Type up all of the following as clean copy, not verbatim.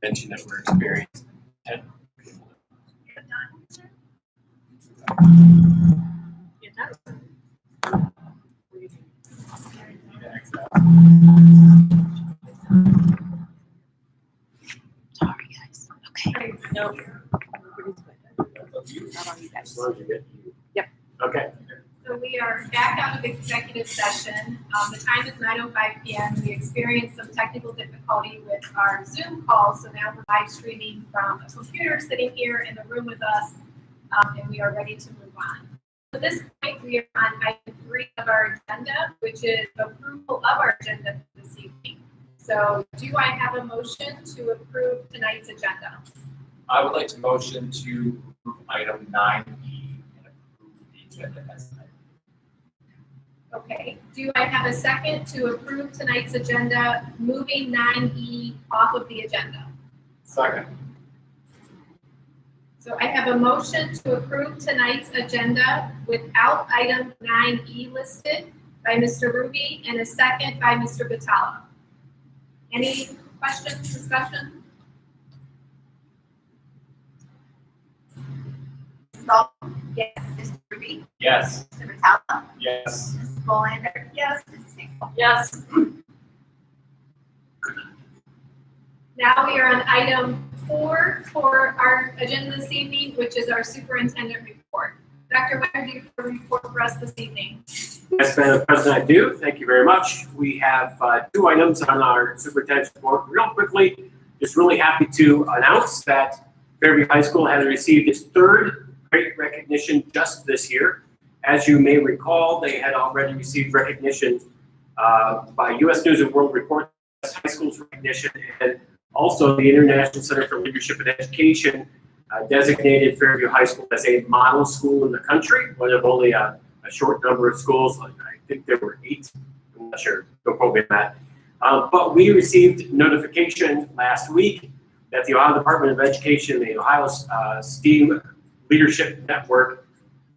tension that we're experiencing. Sorry, guys. Okay. No. Yep. Okay. So we are back out of executive session. The time is 9:05 p.m. We experienced some technical difficulty with our Zoom call, so now we're live streaming from a computer sitting here in the room with us, and we are ready to move on. At this point, we are on item 3 of our agenda, which is approval of our agenda for this evening. So do I have a motion to approve tonight's agenda? I would like to motion to approve item 9E and approve the agenda as tonight. Okay, do I have a second to approve tonight's agenda, moving 9E off of the agenda? Second. So I have a motion to approve tonight's agenda without item 9E listed by Mr. Ruby and a second by Mr. Batala. Any questions, discussion? Yes. Mr. Ruby? Yes. Mr. Vitale? Yes. Mrs. Bolander? Yes. Mrs. Hinkle? Yes. Now we are on item 4 for our agenda this evening, which is our superintendent report. Dr. Weber, do you have a report for us this evening? Yes, Madam President, I do. Thank you very much. We have 2 items on our superintendent's report. Real quickly, just really happy to announce that Fairview High School has received its 3rd Great Recognition just this year. As you may recall, they had already received recognition by U.S. News and World Report as high school's recognition, and also the International Center for Leadership and Education designated Fairview High School as a model school in the country, one of only a short number of schools. I think there were 8. I'm not sure. Don't quote me on that. But we received notification last week that the Ohio Department of Education, the Ohio STEAM Leadership Network,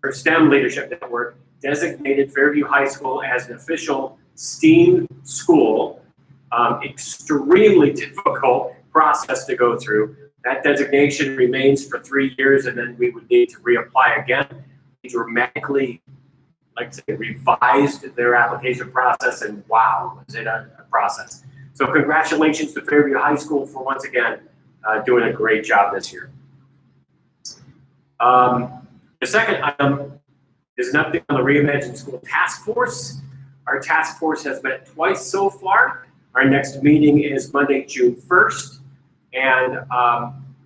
or STEM Leadership Network, designated Fairview High School as an official STEAM school. Extremely difficult process to go through. That designation remains for 3 years, and then we would need to reapply again. We dramatically, like to say, revised their application process, and wow, was it a process. So congratulations to Fairview High School for once again doing a great job this year. The second item is an update on the Reimagine School Task Force. Our task force has met twice so far. Our next meeting is Monday, June 1st. And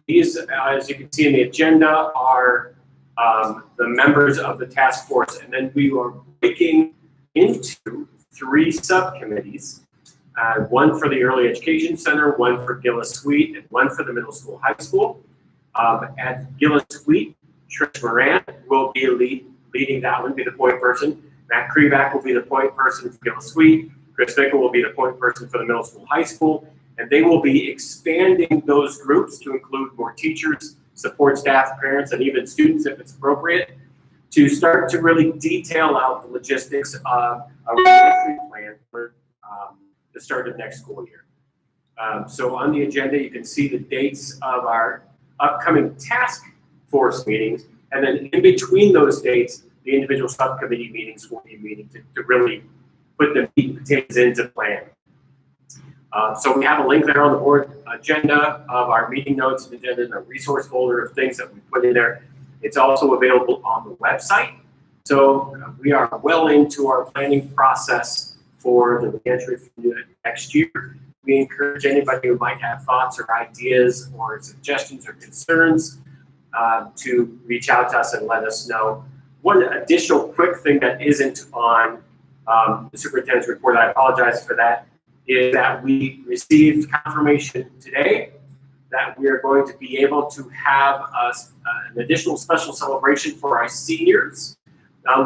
these, as you can see in the agenda, are the members of the task force. And then we are breaking into 3 subcommittees. One for the Early Education Center, one for Gillis Sweet, and one for the middle school, high school. At Gillis Sweet, Trish Moran will be leading that one, be the point person. Matt Krivak will be the point person for Gillis Sweet. Chris Fickle will be the point person for the middle school, high school. And they will be expanding those groups to include more teachers, support staff, parents, and even students if it's appropriate, to start to really detail out the logistics of a reentry plan for the start of next school year. So on the agenda, you can see the dates of our upcoming task force meetings, and then in between those dates, the individual subcommittee meetings will be meeting to really put the meat and potatoes into plan. So we have a link there on the board agenda of our meeting notes and agenda and a resource folder of things that we put in there. It's also available on the website. So we are well into our planning process for the reentry next year. We encourage anybody who might have thoughts or ideas or suggestions or concerns to reach out to us and let us know. One additional quick thing that isn't on the superintendent's report, I apologize for that, is that we received confirmation today that we are going to be able to have an additional special celebration for our seniors.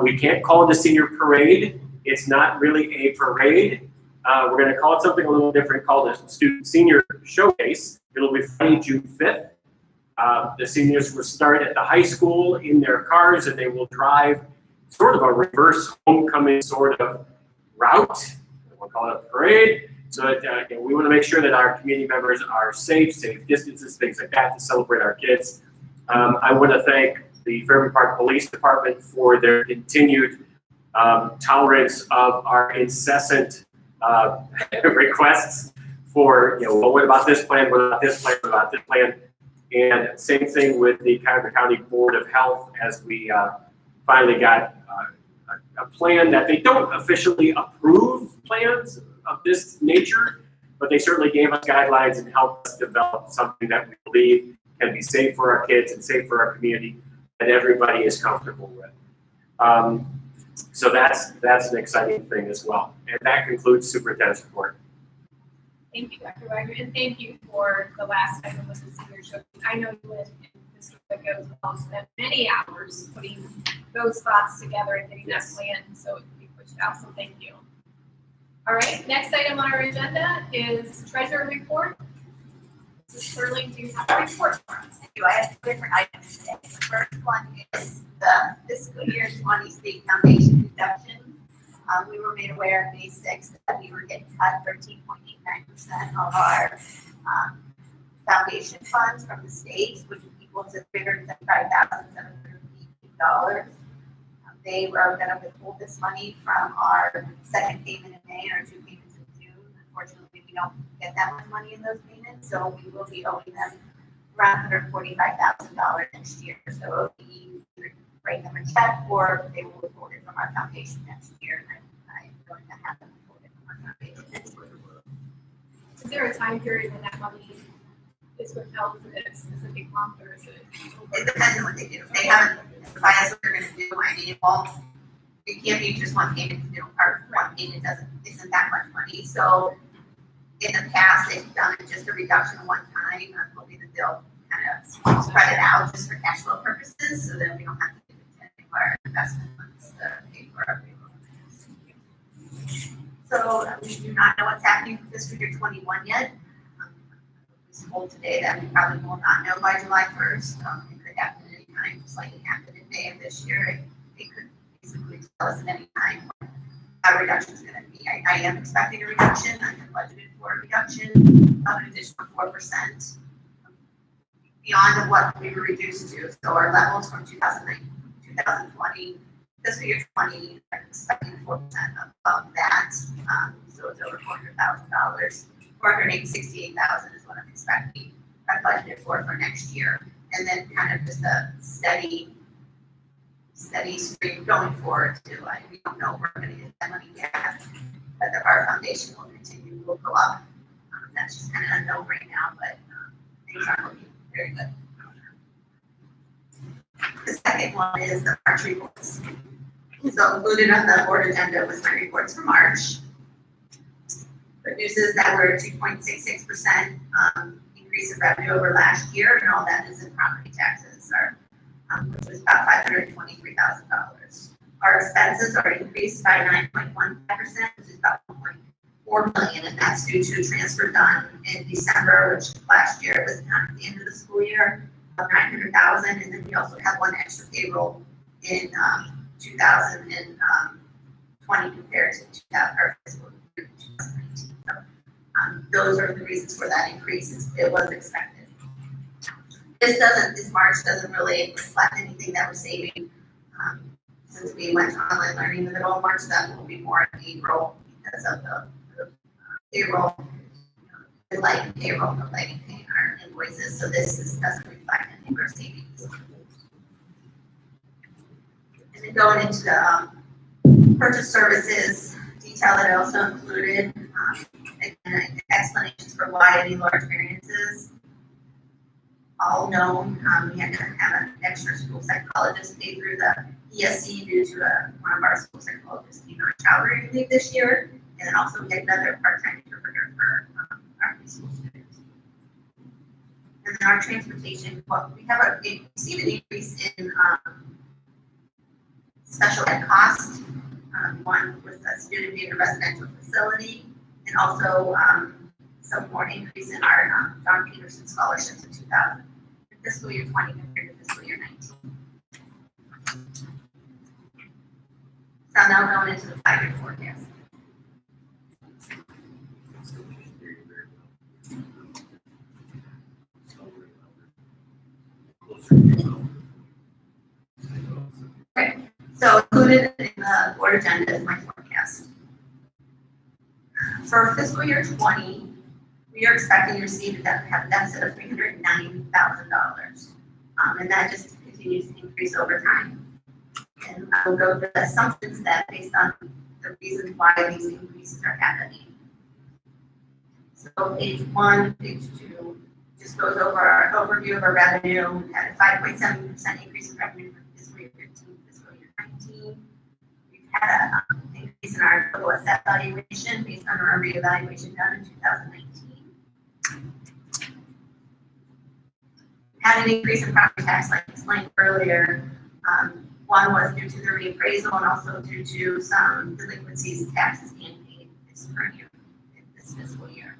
We can't call it a senior parade. It's not really a parade. We're going to call it something a little different, called a Student Senior Showcase. It'll be Friday, June 5th. The seniors will start at the high school in their cars, and they will drive sort of a reverse homecoming sort of route. We'll call it a parade. So that, we want to make sure that our community members are safe distances, things like that, to celebrate our kids. I want to thank the Fairview Park Police Department for their continued tolerance of our incessant requests for, well, what about this plan, what about this plan, what about this plan? And same thing with the Cuyahoga County Board of Health, as we finally got a plan that they don't officially approve plans of this nature, but they certainly gave us guidelines and helped us develop something that we believe can be safe for our kids and safe for our community, that everybody is comfortable with. So that's an exciting thing as well. And that concludes superintendent's report. Thank you, Dr. Wagner, and thank you for the last item with the senior show. I know you and Mr. Wick as well spent many hours putting those thoughts together and getting that plan so it can be pushed out, so thank you. All right, next item on our agenda is treasurer report. Mrs. Sterling, do you have a report for us? I have two different items today. The first one is the fiscal year 20 state foundation deduction. We were made aware on May 6th that we were getting cut 13.89% of our foundation funds from the states, which equals to $375,718. They were going to withhold this money from our second payment in May and our two payments in June. Unfortunately, we don't get that much money in those payments, so we will be owing them around $145,000 next year. So it'll be either write them a check or they will withhold it from our foundation next year. And I'm going to have them withhold it from our foundation next year. Is there a time period when that money is withheld for a specific month, or is it? It depends on what they do. If they haven't decided what they're going to do, I mean, well, it can't be just one payment, or one payment isn't that much money. So in the past, they've done just a reduction of one time. I'm hoping that they'll kind of spread it out just for cash flow purposes, so that we don't have to give it to any of our investment funds to pay for our payroll. So we do not know what's happening for fiscal year 21 yet. I was told today that we probably will not know by July 1st. It could happen at any time, just like it happened in May of this year. It could basically tell us at any time what our reduction is going to be. I am expecting a reduction. I have budgeted for a reduction of an additional 4% beyond what we were reduced to. So our levels from 2020, fiscal year 20, I'm expecting 4% above that. So it's over $400,000. $468,000 is what I'm expecting. I budgeted for next year, and then kind of just a steady stream going forward too. We don't know if we're going to get that money yet, but our foundation will continue, will go up. That's just kind of unknown right now, but things are looking very good. The second one is the March reports. So included on the board agenda was my reports for March. Good news is that we're 2.66% increase in revenue over last year, and all that is in property taxes, which was about $523,000. Our expenses are increased by 9.15%, which is about $1.4 million, and that's due to a transfer done in December, which last year was done at the end of the school year, of $900,000, and then we also have one extra payroll in 2020 compared to 2019. So, those are the reasons for that increase. It was expected. This March doesn't really reflect anything that we're saving. Since we went to online learning in the middle of March, that will be more in April because of the payroll, delaying payroll, delaying paying our invoices. So this doesn't reflect any of our savings. And then going into the purchase services detail that I also included, and explanations for why any large variances. All known, we had to have an extra school psychologist pay through the ESC due to one of our school psychologists being on child leave this year, and then also we had another part-time interpreter for our preschool students. And then our transportation, we have seen an increase in special ed costs. One was a student being in a residential facility, and also some more increase in our John Peterson scholarships in fiscal year 20 compared to fiscal year 19. So now going into the 5-year forecast. So we can hear you very well. Closer to your mouth. So included in the board agenda is my forecast. For fiscal year 20, we are expecting to receive have a deficit of $309,000. And that just continues to increase over time. And I will go over the assumptions that based on the reasons why these increases are happening. So page 1, page 2 just goes over our overview of our revenue. We had a 5.7% increase in revenue from fiscal year 15 to fiscal year 19. We've had an increase in our total asset valuation based on our reevaluation done in 2019. Had an increase in property tax, like explained earlier. One was due to the reappraisal and also due to some delinquencies, taxes being paid this current year, this fiscal year.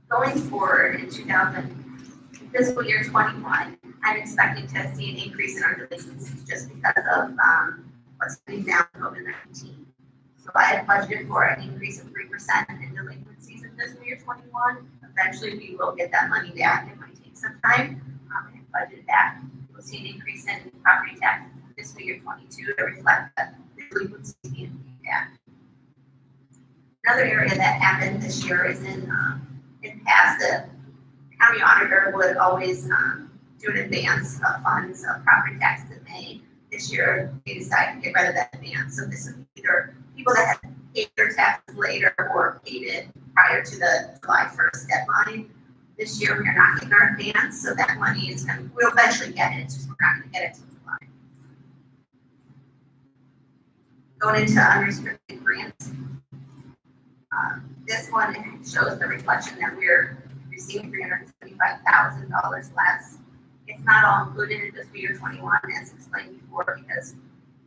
Going forward in fiscal year 21, I'm expecting to see an increase in our delinquencies just because of what's happening now with COVID-19. So I had budgeted for an increase of 3% in delinquencies in fiscal year 21. Eventually, we will get that money back. It might take some time. And budgeted that. We'll see an increase in property tax in fiscal year 22 to reflect that the delinquencies being paid back. Another area that happened this year is in past, the county auditor would always do an advance of funds of property taxes in May. This year, they decided to get rid of that advance. So this is either people that have paid their taxes later or paid it prior to the July 1st deadline. This year, we are not getting our advance, so that money is going to, we'll eventually get it, it's just we're not going to get it until July. Going into unrestricted grants. This one shows the reflection that we're receiving $375,000 less. It's not all included in fiscal year 21, as explained before, because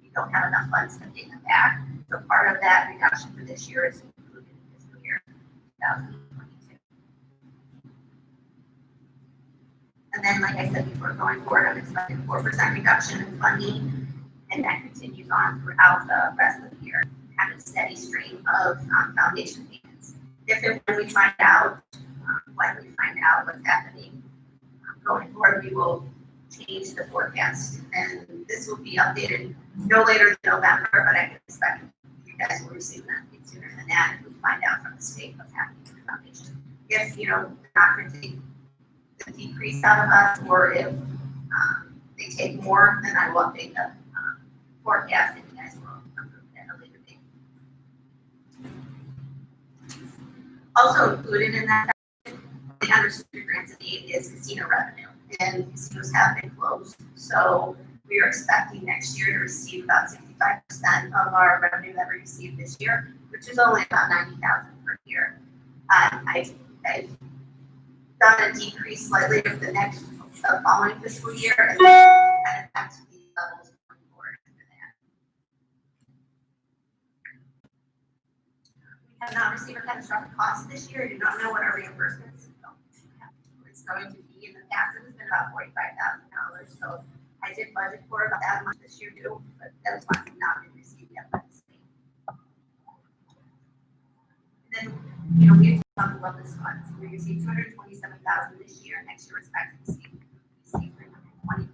we don't have enough funds to pay them back. So part of that reduction for this year is included in fiscal year 2022. And then, like I said before, going forward, I'm expecting 4% reduction in funding, and that continues on throughout the rest of the year. Have a steady stream of foundation payments. If and when we find out, what's happening going forward, we will change the forecast, and this will be updated no later than November. But I can expect you guys will receive that sooner than that if we find out from the state what's happening with the foundation. If they're not going to take the decrease out of us, or if they take more, then I will update the forecast, and you guys will approve it at a later date. Also included in that, the unrestricted grants and aid is casino revenue, and casinos have been closed. So we are expecting next year to receive about 65% of our revenue that we received this year, which is only about $90,000 per year. I've done a decrease slightly of the following fiscal year, and then kind of back to the levels going forward after that. We have not received a catastrophic cost this year. I do not know what our reimbursements it's going to be. In the past, it has been about $45,000. So I did budget for about that much this year too, but those funds have not been received yet by the state. And then, we have to level up this fund. So we received $227,000 this year. Next year, we're expecting to receive $324,000.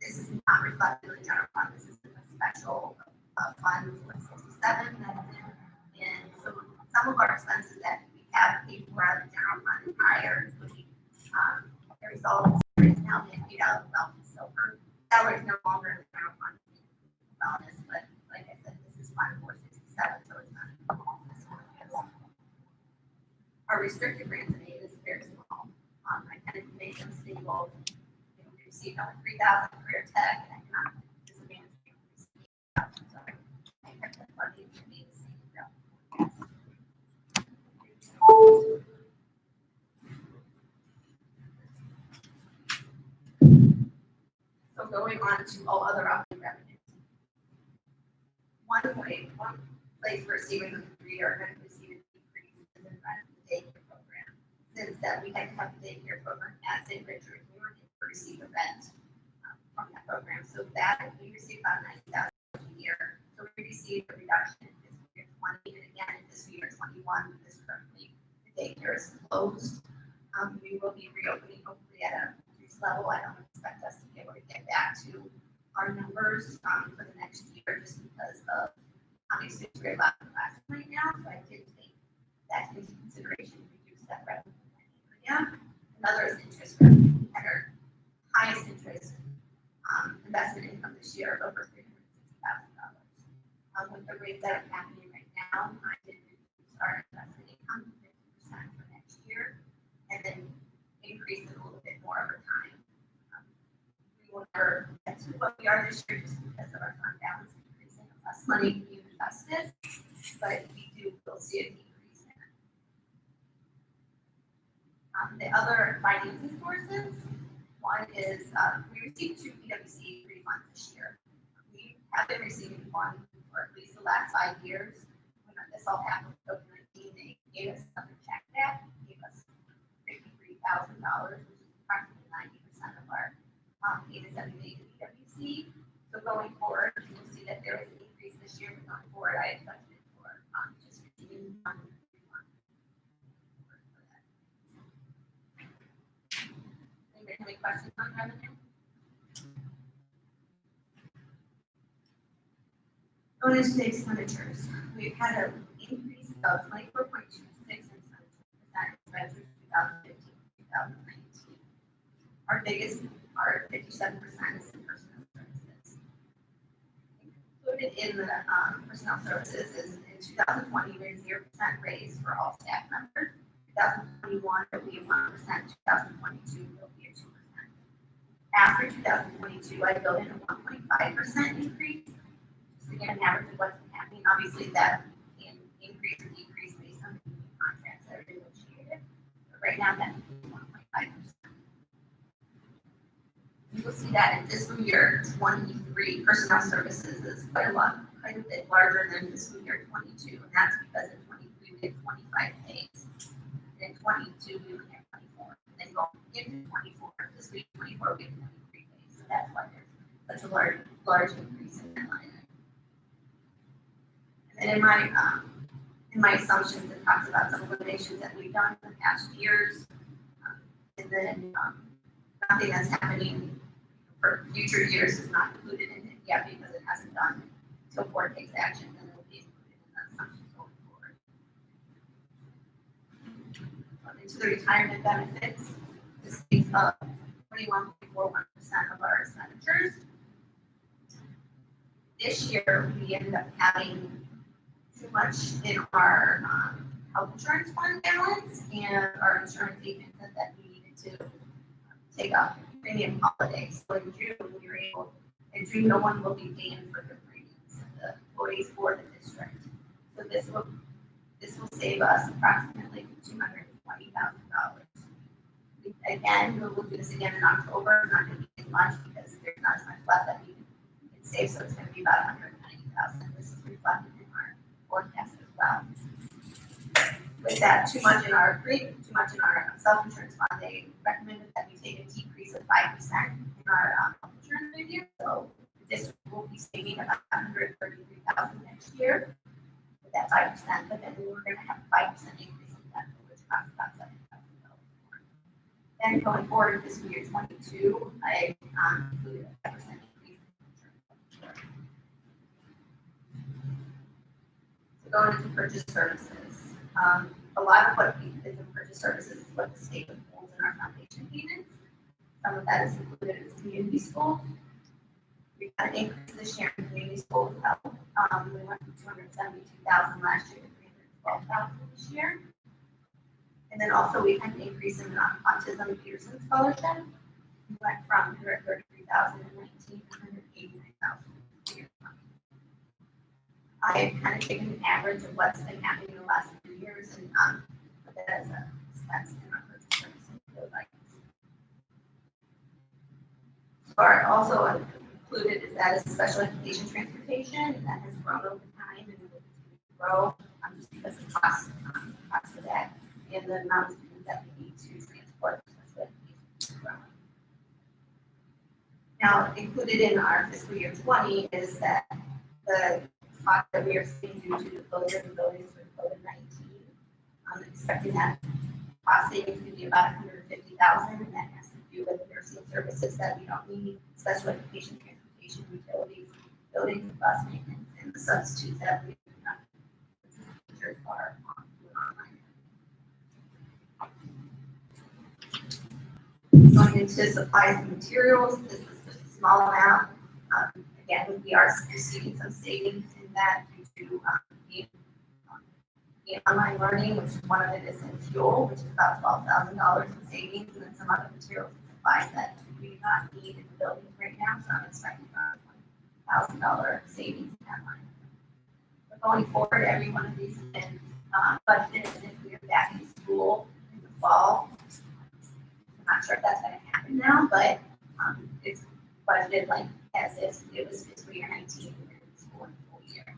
This is not reflected in the general fund. This is a special fund for 67 that's in. And so some of our expenses that we have paid for out of the general fund prior, including the results, is now being paid out of wealth and silver. Salary is no longer in the general fund bonus, but like I said, this is fund 467, so it's not. Our restricted grants and aid is very small. I kind of made them stable. We received over 3,000 career tech and economic disadvantage. So I kept that funding to be the same. So going on to all other operating revenues. One place we're receiving we are going to receive a decrease in the daycare program. Since that we had to have the daycare program at St. Richard, we were able to receive a rent from that program. So that we received about $90,000 a year. So we're see a reduction in fiscal year 20, and again, in fiscal year 21, this currently, the daycare is closed. We will be reopening hopefully at a reduced level. I don't expect us to be able to get back to our numbers, for the next year, just because of how many students we're allowed in class right now, so I did take that into consideration, to reduce that revenue. Yeah, another is interest revenue, at our highest interest, investment income this year of over $360,000. With the rates that are happening right now, I did reduce our investment income to 50% for next year, and then increase it a little bit more over time. We will never get to what we are this year just because of our fund balance increasing, less money being invested, but we'll see a decrease in it. The other financing sources, one is, we received 2 PWC refunds this year. We have been receiving one for at least the last 5 years. When this all happened with COVID-19, they gave us another check back, gave us $53,000, which is approximately 90% of our payments that we made to PWC. So going forward, you will see that there is an increase this year, but going forward, I had budgeted for just receiving one refund. Anybody have any questions on revenue? Going into the expenditures, we've had an increase of 24.26% in expenditures 2015-2019. Our biggest part, 57%, is in personnel services. Included in the personnel services is in 2020, we had 0% raise for all staff members. 2021, it will be 1%. 2022, it will be a 2%. After 2022, I built in a 1.5% increase. Just to get an average of what's been happening. Obviously, that can increase or decrease based on the contracts that are negotiated. But right now, that's 1.5%. You will see that in fiscal year 23, personnel services is quite a bit larger than fiscal year 22, and that's because in 23 we had 25 days. In 22 we only had 24. And then going into 24, fiscal year 24 we had 23 days. So that's why there's such a large increase in that line. And in my assumptions, it talks about some eliminations that we've done in the past years, and then nothing that's happening for future years is not included in it yet because it hasn't done until board takes action, and it will be included in the assumptions going forward. Into the retirement benefits, this makes up 21.41% of our expenditures. This year, we ended up having too much in our health insurance fund balance and our insurance agent said that we needed to take up premium holidays. So in June, we were able, in June, no one will be paying for their premiums, the employees for the district. So this will save us approximately $220,000. Again, we will do this again in October. It's not going to be as much because there's not as much left that we can save, so it's going to be about $190,000. This is reflected in our forecast as well. With that, too much in our self-insurance fund, they recommended that we take a decrease of 5% in our health insurance review. So the district will be saving about $133,000 next year with that 5%, but then we're going to have a 5% increase in that, which costs about $7,000 more. Then going forward in fiscal year 22, I included a 5% increase in insurance. So going into purchase services. A lot of what is in purchase services is what the state holds in our foundation payments. Some of that is included in community schools. We've had an increase this year in community schools health. We went from $272,000 last year to $312,000 this year. And then also we had an increase in autism and Pearson scholarship. We went from $133,000 in 19 to $189,000. I've kind of taken an average of what's been happening in the last few years and put that as a expense in our purchase services for those items. So also included is that is special education transportation that has grown over time and will continue to grow just because of the cost of that and the amount of students that we need to transport special education is growing. Now, included in our fiscal year 20 is that the costs that we are seeing due to the closure of the buildings with COVID-19. I'm expecting that cost savings to be about $150,000, and that has to do with nursing services that we don't need, special education, transportation, utilities, buildings, bus maintenance, and the substitutes that we teachers are online. Going into supplies and materials, this is just a small amount. Again, we are receiving some savings in that due to the online learning, which is one of it is in fuel, which is about $12,000 in savings, and then some other materials and supplies that we do not need in the buildings right now, so I'm expecting about $20,000 savings in that line. But going forward, every one of these has been budgeted, and if we are back in school in the fall, I'm not sure if that's going to happen now, but it's budgeted like as if it was fiscal year 19 and school in the full year.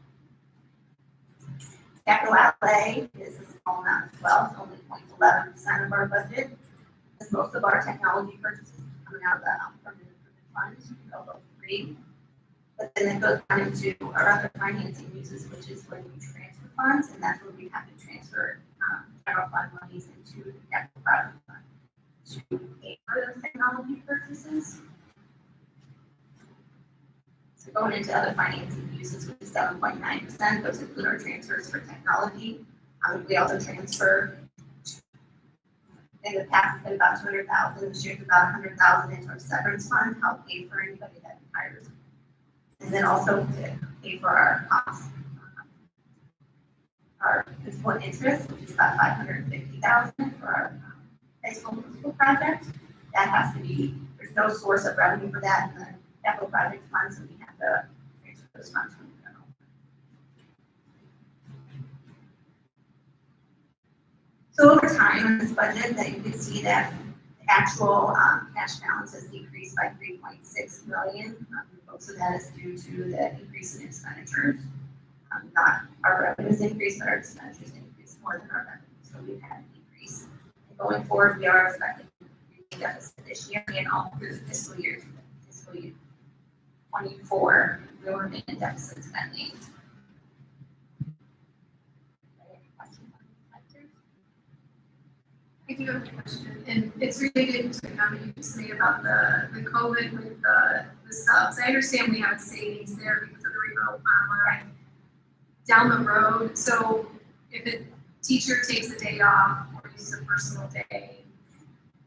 Capital outlay is a small amount as well, it's only 0.11% of our budget, as most of our technology purchases coming out of the permanent improvement fund, although free. But then it goes down into our other financing uses, which is when we transfer funds, and that's when we have to transfer general fund monies into the capital project fund to pay for those technology purchases. So going into other financing uses, which is 7.9%, those include our transfers for technology. We also transfer, in the past, it's been about $200,000, this year's about $100,000 into our severance fund to help pay for anybody that retires. And then also to pay for our costs, our principal and interest, which is about $550,000 for our high school project. That has to be, there's no source of revenue for that in the capital project fund, so we have to transfer those funds from the general. So over time in this budget, that you can see that the actual cash balance has decreased by $3.6 million. Most of that is due to the increase in expenditures. Not our revenues increased, but our expenditures increased more than our revenues, so we've had an increase. And going forward, we are expecting a deficit this year and all through the fiscal year 24, we will remain in deficit spending. I do have a question, and it's related to the comment you just made about the COVID with the subs. I understand we have savings there because of the remote online. Down the road, so if a teacher takes a day off or uses a personal day,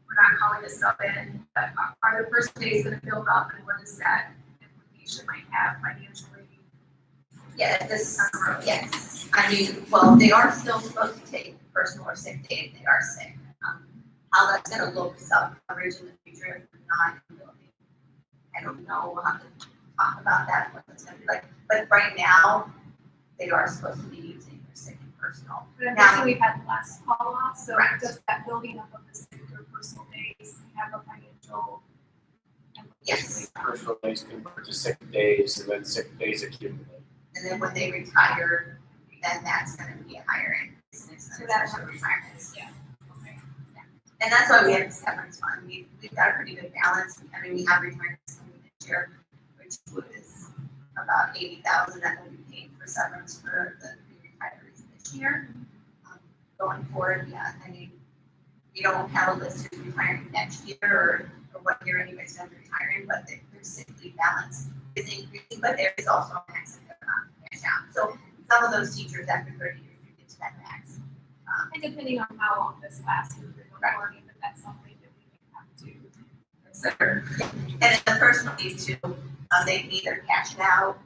we're not calling a sub in, but are the personal days going to build up, and what is that implication might have financially? Yeah, yes. I mean, well, they are still supposed to take personal or sick days if they are sick. How that's gonna look sub coverage in the future, if we're not in the building. I don't know, we'll have to talk about that, what that's gonna be like, but right now, they are supposed to be using their sick and personal. But I'm Now- guessing we've had less call off, so Correct. does that building up of the sick or personal days have a financial implication? Yes, Personal days convert to sick days, and then sick days accumulate. and then when they retire, then that's gonna be a higher increase in So expenses that's for retirements. yeah, okay. And that's why we have the severance fund. We've got a pretty good balance. I mean, we have retirements coming this year, which was about $80,000 that will be paid for severance for the retirees this year. Going forward, yeah, I mean, we don't have a list who's retiring next year or what year anybody's gonna be retiring, but their sick leave balance is increasing, but there is also a max amount of cash out. So some of those teachers after 30 years do get to that max. And depending on how long this lasts, we're learning, but that's something that we may have to consider. And in the personal leave too, they can either cash it out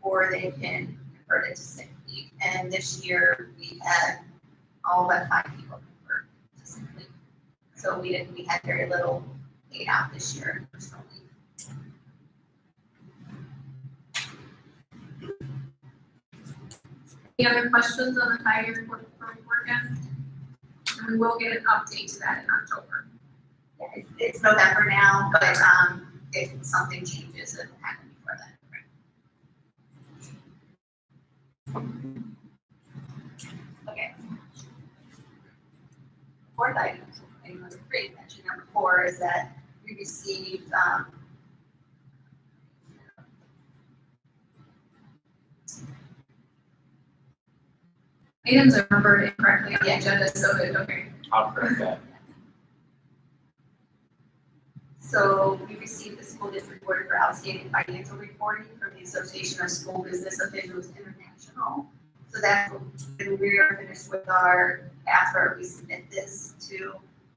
or they can convert it to sick leave. And this year we had all but 5 people convert to sick leave. So we had very little paid out this year in personal leave. Any other questions on the 5-year forecast? And we will get an update to that in October. Yeah, it's November now, but if something changes, it will happen before then. Okay. Fourth item, number 3, mention number 4 is that we received items are numbered incorrectly on the agenda, so okay. I'll correct that. So we received the school district report for outstanding financial reporting from the Association of School Business Officials International. So that's when we are finished with our effort, we submit this to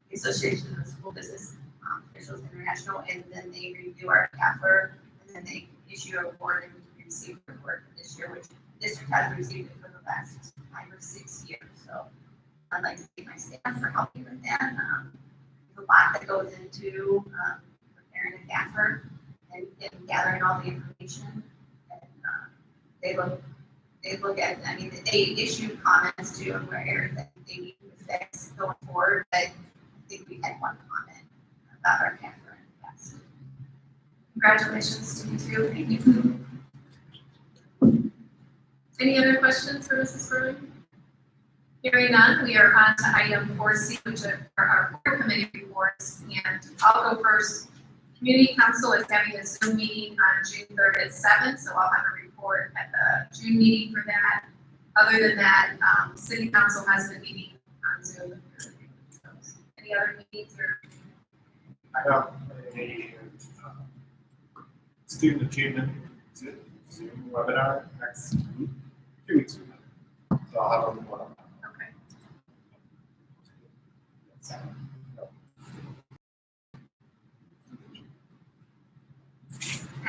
the Association of School Business Officials International, and then they review our effort, and then they issue a report, and we receive the report for this year, which the district has received it for the last 5 or 6 years. So I'd like to thank my staff for helping with that. There's a lot that goes into preparing a effort and gathering all the information. And they look at, I mean, they issue comments too, and where areas that they need to fix going forward. But I think we had one comment about our effort in the past. Congratulations to you too. Thank you. Any other questions for Mrs. Furley? Hearing none, we are on to item 4C, which are our board committee reports. And I'll go first. Community Council is having a Zoom meeting on June 3rd at 7, so I'll have a report at the June meeting for that. Other than that, City Council has been meeting on Zoom. Any other meetings or? I have a student achievement Zoom webinar next week, 2 weeks from now. So I'll have a report on that. Okay.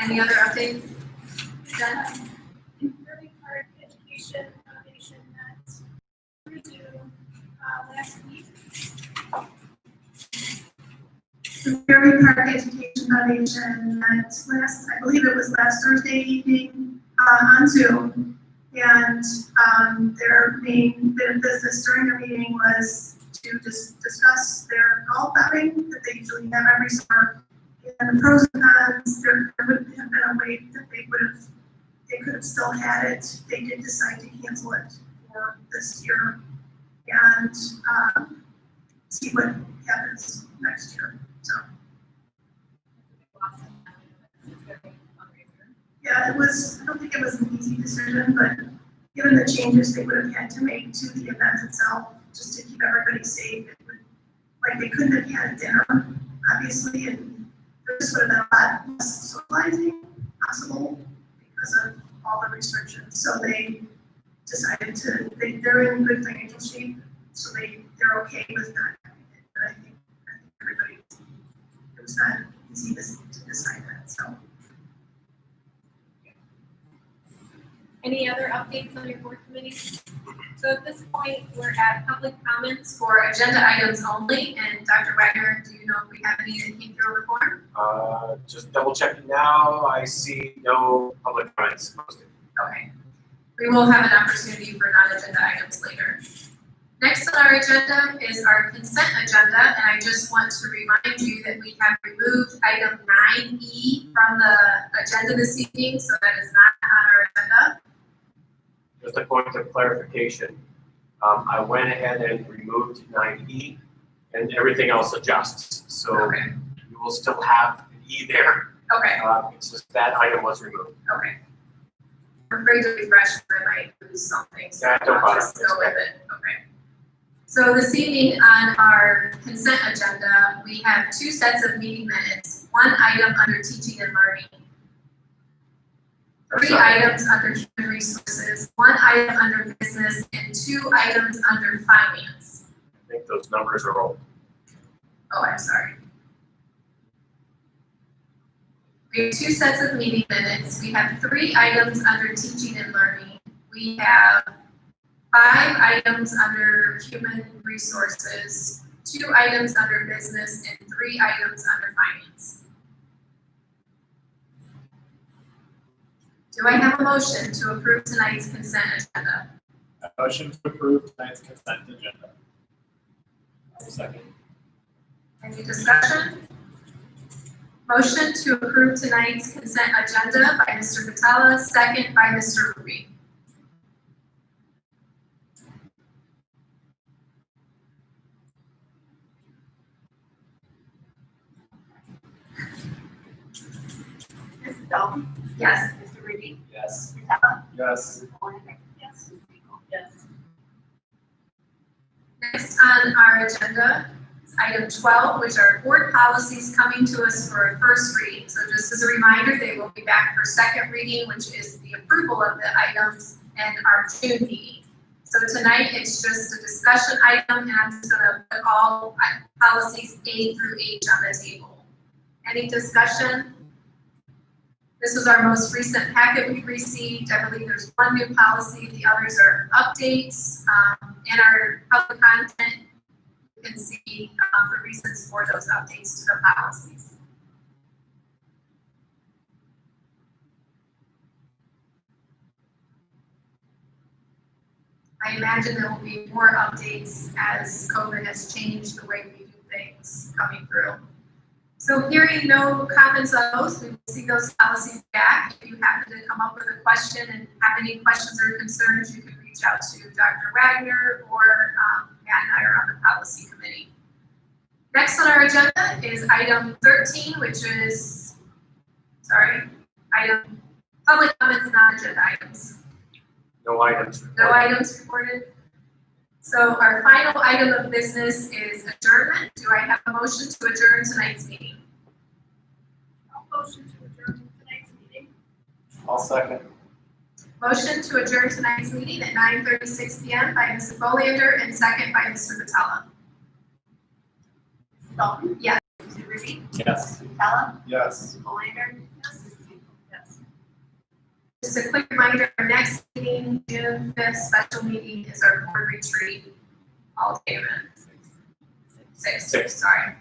Any other updates? Jen? Early Park Education Foundation that we do last week. The Early Park Education Foundation met I believe it was last Thursday evening on Zoom. And their main bit of business during their meeting was to discuss their golf outing that they usually have every summer. And the pros and cons, there would have been a way that they could have still had it. They did decide to cancel it for this year and see what happens next year. So yeah, I don't think it was an easy decision, but given the changes they would have had to make to the event itself, just to keep everybody safe, like they couldn't have had a dinner, obviously, and there just would have been a lot less socializing possible because of all the restrictions. So they decided they're in good financial shape, so they're okay with not having it. But I think everybody, it was not easy to decide that, so. Any other updates on your board committee? So at this point, we're at public comments for agenda items only. And Dr. Wagner, do you know if we have any that came through over form? Just double checking now, I see no public comments posted. Okay. We will have an opportunity for non-agenda items later. Next on our agenda is our consent agenda, and I just want to remind you that we have removed item 9E from the agenda this evening, so that is not on our agenda. Just a point of clarification, I went ahead and removed 9E and everything else adjusts. So Okay. you will still have an E there, Okay, it's just that item was removed. okay. I'm afraid to refresh, I might lose something, so Yeah, don't I'll bother. just go with it, okay. So this evening on our consent agenda, we have 2 sets of meeting minutes, 1 item under teaching and learning, 3 items under human resources, 1 item under business, and 2 items under finance. I think those numbers are old. Oh, I'm sorry. We have 2 sets of meeting minutes. We have 3 items under teaching and learning. We have 5 items under human resources, 2 items under business, and 3 items under finance. Do I have a motion to approve tonight's consent agenda? A motion to approve tonight's consent agenda. Second. Any discussion? Motion to approve tonight's consent agenda by Mr. Vitale, second by Mr. Ruby. Mrs. Dalton? Yes. Mr. Ruby? Yes. Ms. Ella? Yes. Mrs. Boland? Yes. Mrs. Riegel? Yes. Next on our agenda is item 12, which are board policies coming to us for a first reading. So just as a reminder, they will be back for second reading, which is the approval of the items in our June meeting. So tonight, it's just a discussion item, and I'm just gonna put all policies A through H on the table. Any discussion? This is our most recent packet we've received. I believe there's one new policy, the others are updates. In our public content, you can see the reasons for those updates to the policies. I imagine there will be more updates as COVID has changed the way we do things coming through. So hearing no comments on those, we will see those policies back. If you happen to come up with a question and have any questions or concerns, you can reach out to Dr. Wagner or Matt and I are on the policy committee. Next on our agenda is item 13, which is, item public comments, non-agenda items. No items. No items reported. So our final item of business is adjournment. Do I have a motion to adjourn tonight's meeting? Motion to adjourn tonight's meeting. I'll second. Motion to adjourn tonight's meeting at 9:36 p.m. by Mrs. Bolander and second by Mr. Vitale. Dalton? Yes. Mr. Ruby? Yes. Stella? Yes. Bolander? Yes. Just a quick reminder, our next meeting, June 5th, special meeting is our board retreat. All day event. Six, sorry.